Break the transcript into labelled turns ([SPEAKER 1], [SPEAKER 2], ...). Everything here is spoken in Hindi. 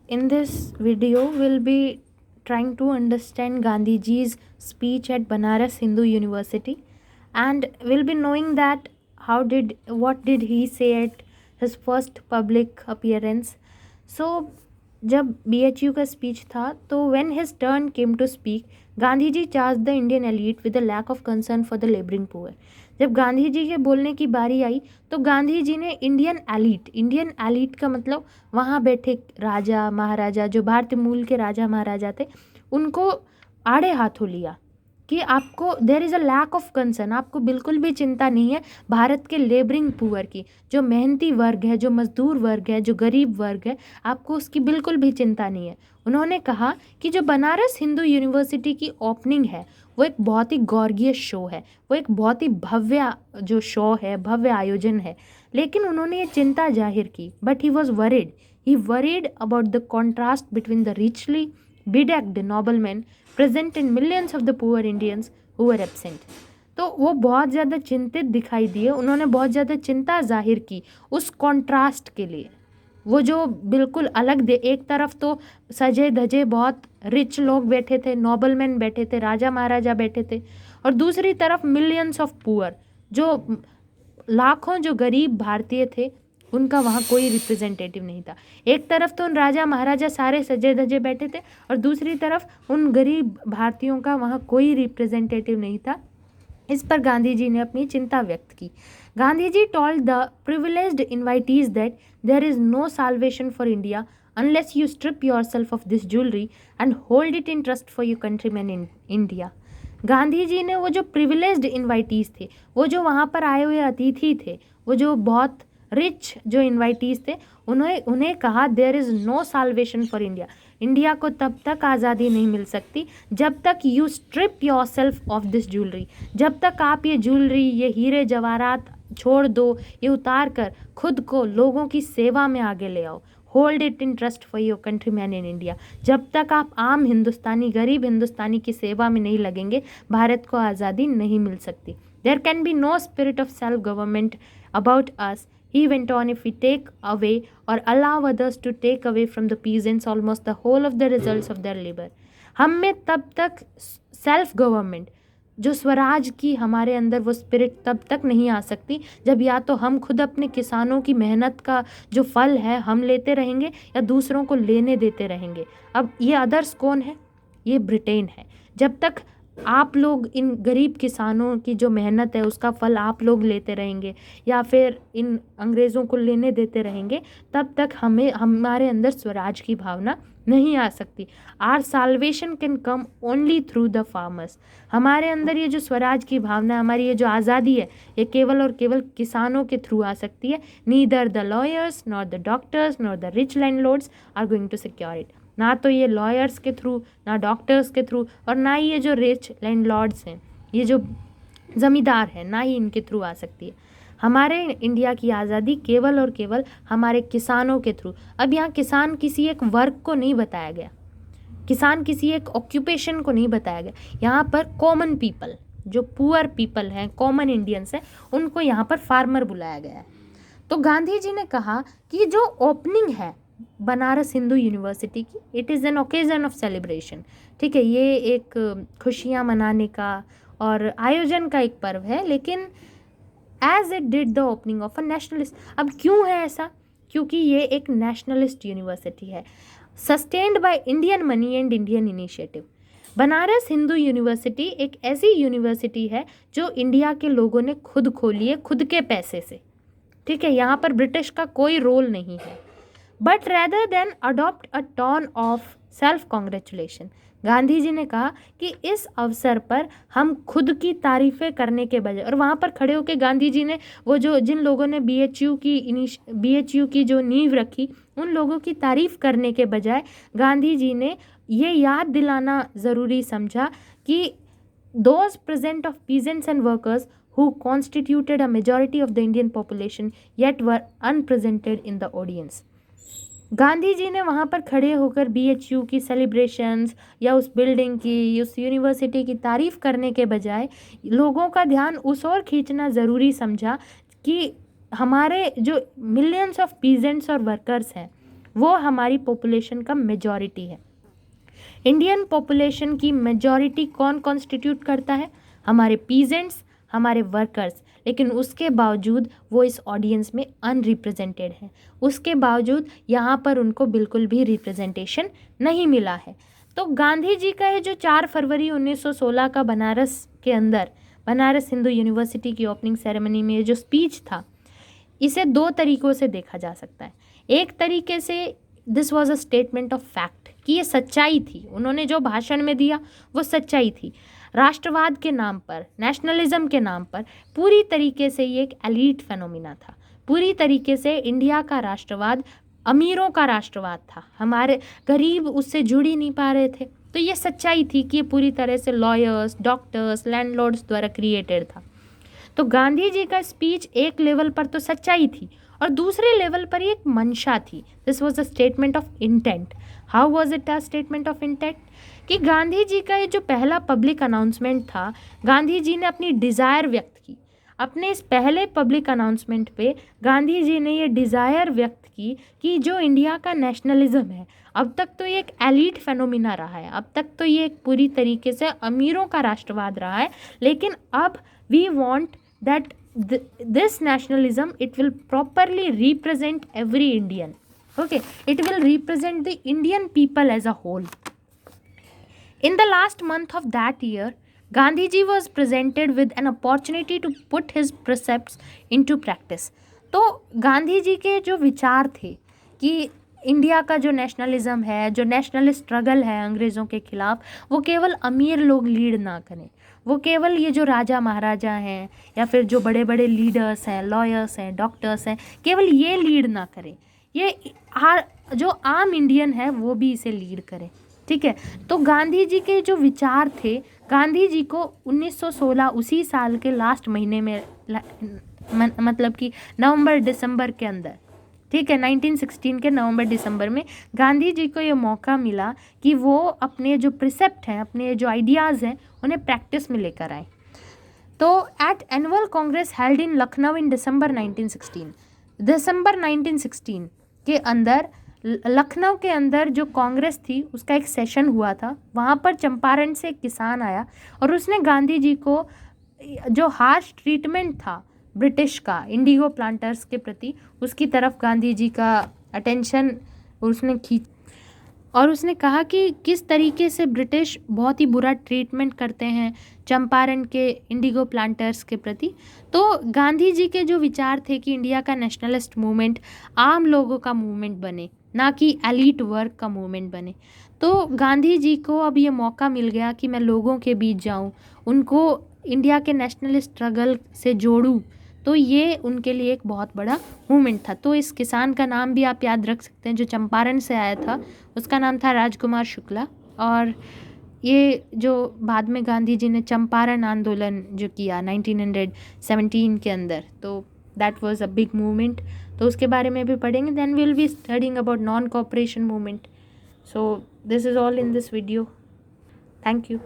[SPEAKER 1] in this video, we'll be trying to understand Gandhiji's speech at Banaras Hindu University, and we'll be knowing that what did he say at his first public appearance. So, जब BHU का स्पीच था तो when his turn came to speak, Gandhi ji charged the Indian elite with a lack of concern for the laboring poor. जब गांधी जी के बोलने की बारी आई तो गांधी जी ने इंडियन एलिट का मतलब वहाँ बैठे राजा महाराजा, जो भारतीय मूल के राजा महाराजा थे, उनको आड़े हाथों लिया कि आपको there is a lack of concern, आपको बिल्कुल भी चिंता नहीं है भारत के लेबरिंग पुअर की, जो मेहनती वर्ग है, जो मजदूर वर्ग है, जो गरीब वर्ग है, आपको उसकी बिल्कुल भी चिंता नहीं है। उन्होंने कहा कि जो बनारस हिंदू यूनिवर्सिटी की ओपनिंग है वो एक बहुत ही गॉर्जियस शो है, वो एक बहुत ही भव्य जो शो है, भव्य आयोजन है, लेकिन उन्होंने ये चिंता जाहिर की, but he worried about the contrast between the richly bedecked noblemen present and millions of the poor Indians who were absent. तो वो बहुत ज़्यादा चिंतित दिखाई दिए, उन्होंने बहुत ज़्यादा चिंता जाहिर की उस कॉन्ट्रास्ट के लिए। वो जो बिल्कुल अलग दे, एक तरफ तो सजे धजे बहुत रिच लोग बैठे थे, नोबलमैन बैठे थे, राजा महाराजा बैठे थे, और दूसरी तरफ मिलियंस ऑफ पुअर, जो लाखों जो गरीब भारतीय थे, उनका वहाँ कोई रिप्रेजेंटेटिव नहीं था। एक तरफ तो उन राजा महाराजा सारे सजे धजे बैठे थे और दूसरी तरफ उन गरीब भारतीयों का वहाँ कोई रिप्रेजेंटेटिव नहीं था। इस पर गांधी जी ने अपनी चिंता व्यक्त की। Gandhi ji told the privileged invitees that there is no salvation for India unless you strip yourself of this jewellery and hold it in trust for your countryman in India. Gandhi ji ने वो जो प्रिविलेज्ड इन्वाइटीज थे, वो जो वहाँ पर आए हुए अतिथि थे, वो जो बहुत रिच जो इन्वाइटीज थे, उन्हें कहा there is no salvation for India. India को तब तक आज़ादी नहीं मिल सकती जब तक you strip yourself of this jewellery, जब तक आप ये ज्वेलरी, ये हीरे जवाहरात छोड़ दो, ये उतार कर खुद को लोगों की सेवा में आगे ले आओ। Hold it in trust for your country man in India. जब तक आप आम हिंदुस्तानी, गरीब हिंदुस्तानी की सेवा में नहीं लगेंगे, भारत को आज़ादी नहीं मिल सकती। There can be no spirit of self government about us, he went on, if we take away or allow others to take away from the peasants almost the whole of the results of their labor. हम में तब तक सेल्फ गवर्नमेंट, जो स्वराज की हमारे अंदर वो स्पिरिट तब तक नहीं आ सकती जब या तो हम खुद अपने किसानों की मेहनत का जो फल है हम लेते रहेंगे या दूसरों को लेने देते रहेंगे। अब ये अदर्स कौन है? ये ब्रिटेन है। जब तक आप लोग इन गरीब किसानों की जो मेहनत है उसका फल आप लोग लेते रहेंगे या फिर इन अंग्रेज़ों को लेने देते रहेंगे, तब तक हमारे अंदर स्वराज की भावना नहीं आ सकती। Our salvation can come only through the farmers. हमारे अंदर ये जो स्वराज की भावना है, हमारी ये जो आज़ादी है, ये केवल और केवल किसानों के थ्रू आ सकती है। Neither the lawyers nor the doctors nor the rich landlords are going to secure it. ना तो ये लॉयर्स के थ्रू, ना डॉक्टर्स के थ्रू, और ना ही ये जो रिच लैंडलॉर्ड्स हैं, ये जो ज़मींदार हैं, ना ही इनके थ्रू आ सकती है। हमारे इंडिया की आज़ादी केवल और केवल हमारे किसानों के थ्रू। अब यहाँ किसान किसी एक वर्ग को नहीं बताया गया, किसान किसी एक ऑक्यूपेशन को नहीं बताया गया। यहाँ पर कॉमन पीपल, जो पुअर पीपल हैं, कॉमन इंडियंस हैं, उनको यहाँ पर फार्मर बुलाया गया है। तो गांधी जी ने कहा कि जो ओपनिंग है बनारस हिंदू यूनिवर्सिटी की, it is an occasion of celebration. ठीक है, ये एक खुशियाँ मनाने का और आयोजन का एक पर्व है, लेकिन as it did the opening of a nationalist. अब क्यों है ऐसा? क्योंकि ये एक नेशनलिस्ट यूनिवर्सिटी है, sustained by Indian money and Indian initiative. Banaras Hindu university एक ऐसी यूनिवर्सिटी है जो इंडिया के लोगों ने खुद खोली है, खुद के पैसे से। ठीक है, यहाँ पर ब्रिटिश का कोई रोल नहीं है। But rather than adopt a tone of self congratulation, Gandhi ji ने कहा कि इस अवसर पर हम खुद की तारीफ़ें करने के बजाय, और वहाँ पर खड़े होकर गांधी जी ने वो जो जिन लोगों ने BHU की जो नींव रखी, उन लोगों की तारीफ़ करने के बजाय गांधी जी ने ये याद दिलाना ज़रूरी समझा कि those present of peasants and workers who constituted a majority of the Indian population yet were unrepresented in the audience. Gandhi ji ने वहाँ पर खड़े होकर BHU की सेलिब्रेशंस या उस बिल्डिंग की, उस यूनिवर्सिटी की तारीफ़ करने के बजाय लोगों का ध्यान उस ओर खींचना ज़रूरी समझा कि हमारे जो मिलियंस ऑफ पीजेंट्स और वर्कर्स हैं वो हमारी पॉपुलेशन का मेजॉरिटी है। इंडियन पॉपुलेशन की मेजॉरिटी कौन कॉन्स्टिट्यूट करता है? हमारे पीजेंट्स, हमारे वर्कर्स। लेकिन उसके बावजूद वो इस ऑडियंस में अनरिप्रेजेंटेड हैं, उसके बावजूद यहाँ पर उनको बिल्कुल भी रिप्रेजेंटेशन नहीं मिला है। तो गांधी जी का ये जो 4 फरवरी 1916 का बनारस के अंदर, बनारस हिंदू यूनिवर्सिटी की ओपनिंग सेरेमनी में जो स्पीच था, इसे 2 तरीक़ों से देखा जा सकता है। एक तरीके से this was a statement of fact, कि ये सच्चाई थी, उन्होंने जो भाषण में दिया वो सच्चाई थी। राष्ट्रवाद के नाम पर, नेशनलिज्म के नाम पर पूरी तरीके से ये एक एलीट फेनोमिना था। पूरी तरीके से इंडिया का राष्ट्रवाद अमीरों का राष्ट्रवाद था, हमारे गरीब उससे जुड़ ही नहीं पा रहे थे। तो ये सच्चाई थी कि ये पूरी तरह से लॉयर्स, डॉक्टर्स, लैंडलॉर्ड्स द्वारा क्रिएटेड था। तो गांधी जी का स्पीच एक लेवल पर तो सच्चाई थी और दूसरे लेवल पर एक मंशा थी। This was a statement of intent. How was it a statement of intent? कि गांधी जी का ये जो पहला पब्लिक अनाउंसमेंट था, गांधी जी ने अपनी डिज़ायर व्यक्त की। अपने इस पहले पब्लिक अनाउंसमेंट पे गांधी जी ने ये डिज़ायर व्यक्त की कि जो इंडिया का नेशनलिज्म है, अब तक तो ये एक एलीट फेनोमिना रहा है, अब तक तो ये एक पूरी तरीके से अमीरों का राष्ट्रवाद रहा है, लेकिन अब we want that this nationalism, it will properly represent every Indian. Okay, it will represent the Indian people as a whole. In the last month of that year, Gandhi ji was presented with an opportunity to put his precepts into practice. तो गांधी जी के जो विचार थे कि इंडिया का जो नेशनलिज्म है, जो नेशनल स्ट्रगल है अंग्रेज़ों के ख़िलाफ़, वो केवल अमीर लोग लीड ना करें, वो केवल ये जो राजा महाराजा हैं या फिर जो बड़े बड़े लीडर्स हैं, लॉयर्स हैं, डॉक्टर्स हैं, केवल ये लीड ना करें, ये जो आम इंडियन है वो भी इसे लीड करें। ठीक है, तो गांधी जी के जो विचार थे, गांधी जी को 1916 उसी साल के लास्ट महीने में मतलब कि नवंबर दिसंबर के अंदर, ठीक है, 1916 के नवंबर दिसंबर में गांधी जी को ये मौका मिला कि वो अपने जो प्रिसेप्ट हैं, अपने जो आइडियाज़ हैं, उन्हें प्रैक्टिस में लेकर आए। तो at annual Congress held in Lucknow in December 1916 के अंदर, लखनऊ के अंदर जो कांग्रेस थी उसका एक सेशन हुआ था। वहाँ पर चंपारण से एक किसान आया और उसने गांधी जी को जो हार्श ट्रीटमेंट था ब्रिटिश का इंडिगो प्लांटर्स के प्रति, उसकी तरफ गांधी जी का अटेंशन उसने खींच और उसने कहा कि किस तरीके से ब्रिटिश बहुत ही बुरा ट्रीटमेंट करते हैं चंपारण के इंडिगो प्लांटर्स के प्रति। तो गांधी जी के जो विचार थे कि इंडिया का नेशनलिस्ट मूवमेंट आम लोगों का मूवमेंट बने, ना कि एलीट वर्ग का मूवमेंट बने। तो गांधी जी को अब ये मौका मिल गया कि मैं लोगों के बीच जाऊं, उनको इंडिया के नेशनल स्ट्रगल से जोड़ूं। तो ये उनके लिए एक बहुत बड़ा मूवमेंट था। तो इस किसान का नाम भी आप याद रख सकते हैं, जो चंपारण से आया था, उसका नाम था राजकुमार शुक्ला। और ये जो बाद में गांधी जी ने चंपारण आंदोलन जो किया 1917 के अंदर, तो that was a big movement. तो उसके बारे में भी पढ़ेंगे। Then we will be studying about non cooperation movement. So this is all in this video. Thank you.